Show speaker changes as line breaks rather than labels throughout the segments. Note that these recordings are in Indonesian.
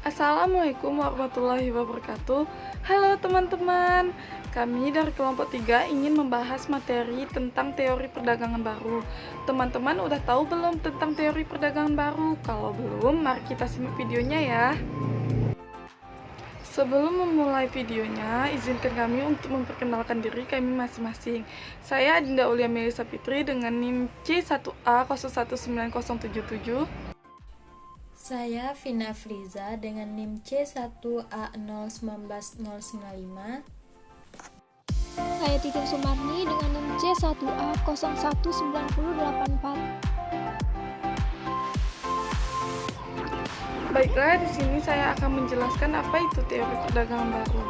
Assalamualaikum warahmatullahi wabarakatuh. Halo teman-teman, kami dari kelompok 3 ingin membahas materi tentang teori perdagangan baru. Teman-teman udah tahu belum tentang teori perdagangan baru? Kalau belum, mari kita simak videonya ya. Sebelum memulai videonya, izinkan kami untuk memperkenalkan diri kami masing-masing. Saya Adinda Aulia Melisa Fitri dengan NIM C1A019077.
Saya Vina Friza dengan NIM C1A019095.
Saya Titin Sumarni dengan NIM C1A019084.
Baiklah, di sini saya akan menjelaskan apa itu teori perdagangan baru.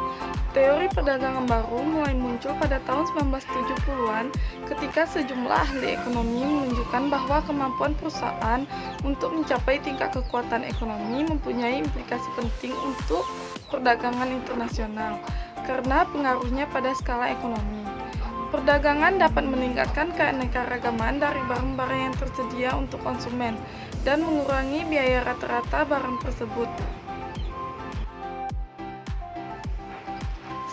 Teori perdagangan baru mulai muncul pada tahun 1970-an ketika sejumlah ahli ekonomi menunjukkan bahwa kemampuan perusahaan untuk mencapai tingkat kekuatan ekonomi mempunyai implikasi penting untuk perdagangan internasional karena pengaruhnya pada skala ekonomi. Perdagangan dapat meningkatkan keanekaragaman dari barang-barang yang tersedia untuk konsumen dan mengurangi biaya rata-rata barang tersebut.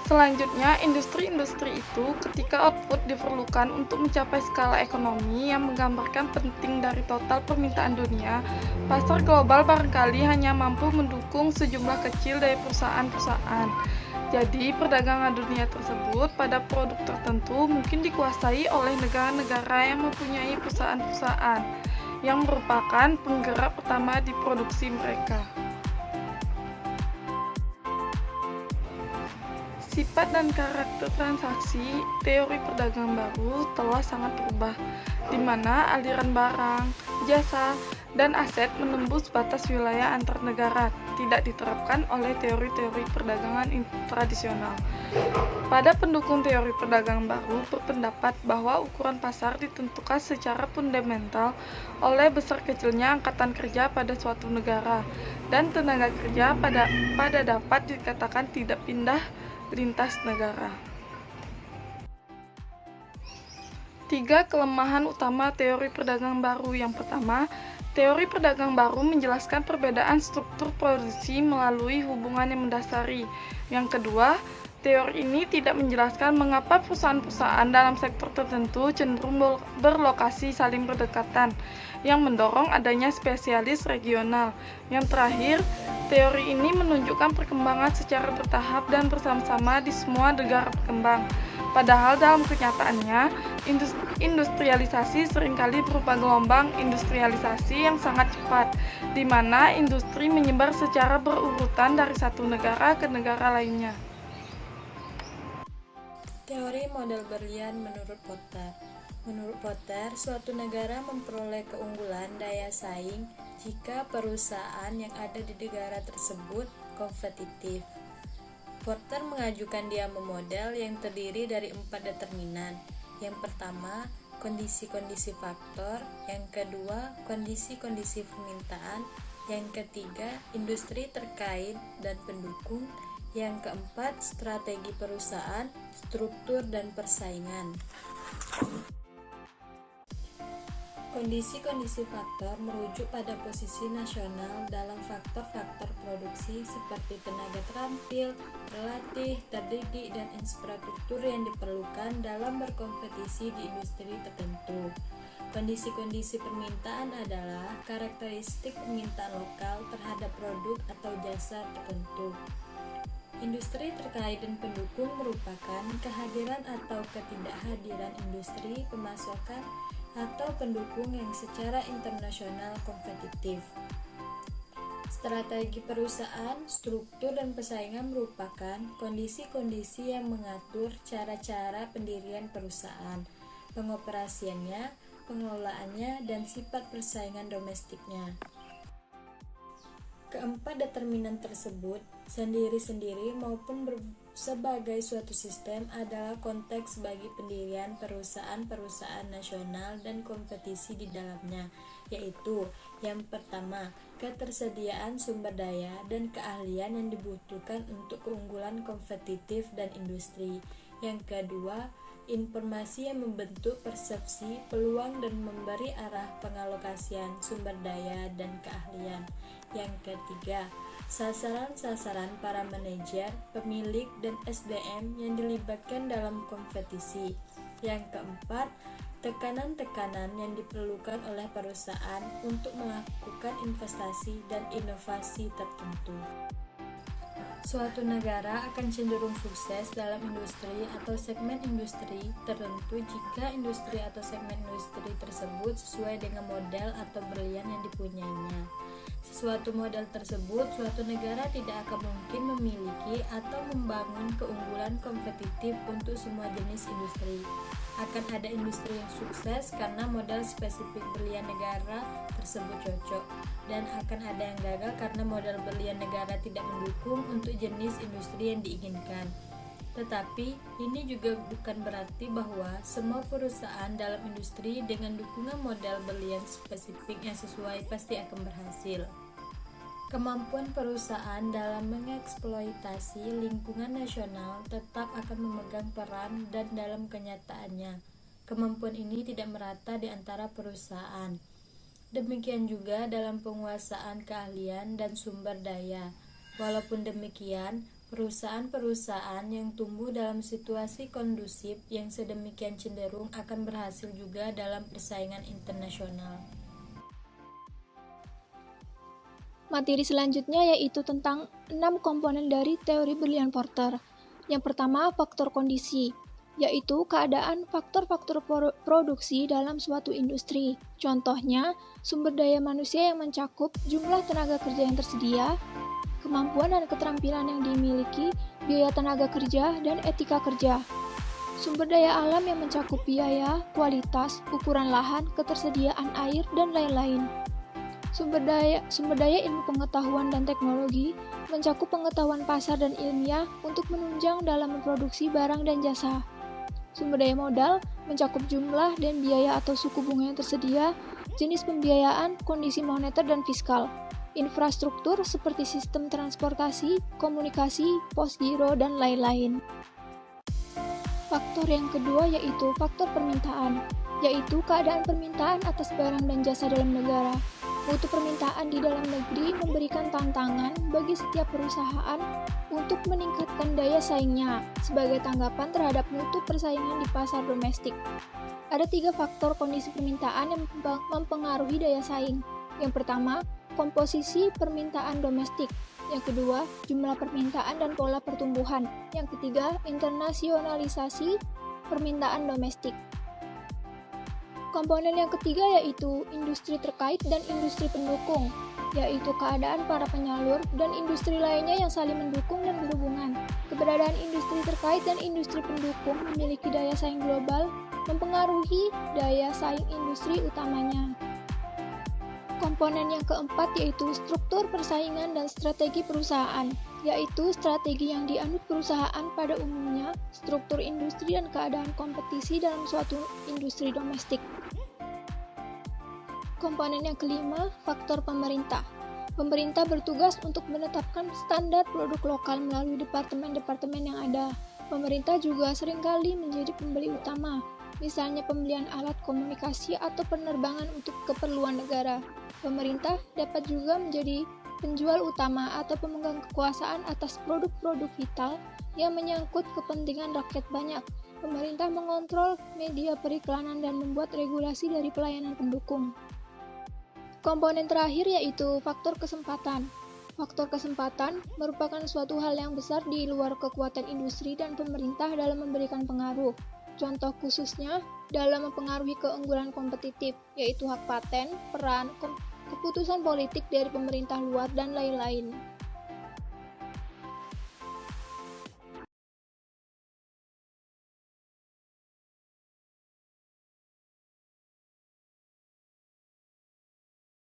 Selanjutnya, industri-industri itu ketika output diperlukan untuk mencapai skala ekonomi yang menggambarkan penting dari total permintaan dunia, pasar global barangkali hanya mampu mendukung sejumlah kecil dari perusahaan-perusahaan. Jadi, perdagangan dunia tersebut pada produk tertentu mungkin dikuasai oleh negara-negara yang mempunyai perusahaan-perusahaan yang merupakan penggerak pertama di produksi mereka. Sifat dan karakter transaksi teori perdagangan baru telah sangat berubah, di mana aliran barang, jasa, dan aset menembus batas wilayah antar negara, tidak diterapkan oleh teori-teori perdagangan tradisional. Pada pendukung teori perdagangan baru berpendapat bahwa ukuran pasar ditentukan secara fundamental oleh besar kecilnya angkatan kerja pada suatu negara, dan tenaga kerja pada dapat dikatakan tidak pindah lintas negara. 3 kelemahan utama teori perdagangan baru. Yang pertama, teori perdagangan baru menjelaskan perbedaan struktur produksi melalui hubungan yang mendasari. Yang kedua, teori ini tidak menjelaskan mengapa perusahaan-perusahaan dalam sektor tertentu cenderung berlokasi saling berdekatan, yang mendorong adanya spesialis regional. Yang terakhir, teori ini menunjukkan perkembangan secara bertahap dan bersama-sama di semua negara berkembang. Padahal dalam kenyataannya, industrialisasi seringkali berupa gelombang industrialisasi yang sangat cepat, di mana industri menyebar secara berurutan dari satu negara ke negara lainnya.
Teori model berlian menurut Potter. Menurut Potter, suatu negara memperoleh keunggulan daya saing jika perusahaan yang ada di negara tersebut kompetitif. Porter mengajukan diagram model yang terdiri dari 4 determinan. Yang pertama, kondisi-kondisi faktor. Yang kedua, kondisi-kondisi permintaan. Yang ketiga, industri terkait dan pendukung. Yang keempat, strategi perusahaan, struktur dan persaingan. Kondisi-kondisi faktor merujuk pada posisi nasional dalam faktor-faktor produksi seperti tenaga terampil, terlatih, terdidik, dan infrastruktur yang diperlukan dalam berkompetisi di industri tertentu. Kondisi-kondisi permintaan adalah karakteristik permintaan lokal terhadap produk atau jasa tertentu. Industri terkait dan pendukung merupakan kehadiran atau ketidakhadiran industri pemasakan atau pendukung yang secara internasional kompetitif. Strategi perusahaan, struktur dan persaingan merupakan kondisi-kondisi yang mengatur cara-cara pendirian perusahaan, pengoperasiannya, pengelolaannya, dan sifat persaingan domestiknya. Keempat determinan tersebut, sendiri-sendiri maupun sebagai suatu sistem, adalah konteks bagi pendirian perusahaan-perusahaan nasional dan kompetisi di dalamnya, yaitu yang pertama, ketersediaan sumber daya dan keahlian yang dibutuhkan untuk keunggulan kompetitif dan industri. Yang kedua, informasi yang membentuk persepsi, peluang dan memberi arah pengalokasian sumber daya dan keahlian. Yang ketiga, sasaran-sasaran para manajer, pemilik, dan SDM yang dilibatkan dalam kompetisi. Yang keempat, tekanan-tekanan yang diperlukan oleh perusahaan untuk melakukan investasi dan inovasi tertentu. Suatu negara akan cenderung sukses dalam industri atau segmen industri tertentu jika industri atau segmen industri tersebut sesuai dengan model atau berlian yang dipunyainya. Sesuatu model tersebut, suatu negara tidak akan mungkin memiliki atau membangun keunggulan kompetitif untuk semua jenis industri. Akan ada industri yang sukses karena modal spesifik berlian negara tersebut cocok, dan akan ada yang gagal karena modal berlian negara tidak mendukung untuk jenis industri yang diinginkan. Tetapi, ini juga bukan berarti bahwa semua perusahaan dalam industri dengan dukungan modal berlian spesifik yang sesuai pasti akan berhasil. Kemampuan perusahaan dalam mengeksploitasi lingkungan nasional tetap akan memegang peran, dan dalam kenyataannya, kemampuan ini tidak merata di antara perusahaan. Demikian juga dalam penguasaan keahlian dan sumber daya. Walaupun demikian, perusahaan-perusahaan yang tumbuh dalam situasi kondusif yang sedemikian cenderung akan berhasil juga dalam persaingan internasional.
Materi selanjutnya yaitu tentang 6 komponen dari teori Berlian Porter. Yang pertama, faktor kondisi, yaitu keadaan faktor-faktor produksi dalam suatu industri. Contohnya, sumber daya manusia yang mencakup jumlah tenaga kerja yang tersedia, kemampuan dan keterampilan yang dimiliki, biaya tenaga kerja, dan etika kerja. Sumber daya alam yang mencakup biaya, kualitas, ukuran lahan, ketersediaan air, dan lain-lain. Sumber daya ilmu pengetahuan dan teknologi mencakup pengetahuan pasar dan ilmiah untuk menunjang dalam memproduksi barang dan jasa. Sumber daya modal mencakup jumlah dan biaya atau suku bunga yang tersedia, jenis pembiayaan, kondisi moneter dan fiskal, infrastruktur seperti sistem transportasi, komunikasi, pos giro, dan lain-lain. Faktor yang kedua yaitu faktor permintaan, yaitu keadaan permintaan atas barang dan jasa dalam negara. Mutu permintaan di dalam negeri memberikan tantangan bagi setiap perusahaan untuk meningkatkan daya saingnya sebagai tanggapan terhadap mutu persaingan di pasar domestik. Ada 3 faktor kondisi permintaan yang mempengaruhi daya saing. Yang pertama, komposisi permintaan domestik. Yang kedua, jumlah permintaan dan pola pertumbuhan. Yang ketiga, internasionalisasi permintaan domestik. Komponen yang ketiga yaitu industri terkait dan industri pendukung, yaitu keadaan para penyalur dan industri lainnya yang saling mendukung dan berhubungan. Keberadaan industri terkait dan industri pendukung memiliki daya saing global, mempengaruhi daya saing industri utamanya. Komponen yang keempat yaitu struktur persaingan dan strategi perusahaan, yaitu strategi yang dianut perusahaan pada umumnya, struktur industri dan keadaan kompetisi dalam suatu industri domestik. Komponen yang kelima, faktor pemerintah. Pemerintah bertugas untuk menetapkan standar produk lokal melalui departemen-departemen yang ada. Pemerintah juga seringkali menjadi pembeli utama, misalnya pembelian alat komunikasi atau penerbangan untuk keperluan negara. Pemerintah dapat juga menjadi penjual utama atau pemegang kekuasaan atas produk-produk vital yang menyangkut kepentingan rakyat banyak. Pemerintah mengontrol media periklanan dan membuat regulasi dari pelayanan pendukung. Komponen terakhir yaitu faktor kesempatan. Faktor kesempatan merupakan suatu hal yang besar di luar kekuatan industri dan pemerintah dalam memberikan pengaruh. Contoh khususnya dalam mempengaruhi keunggulan kompetitif, yaitu hak paten, peran, keputusan politik dari pemerintah luar, dan lain-lain.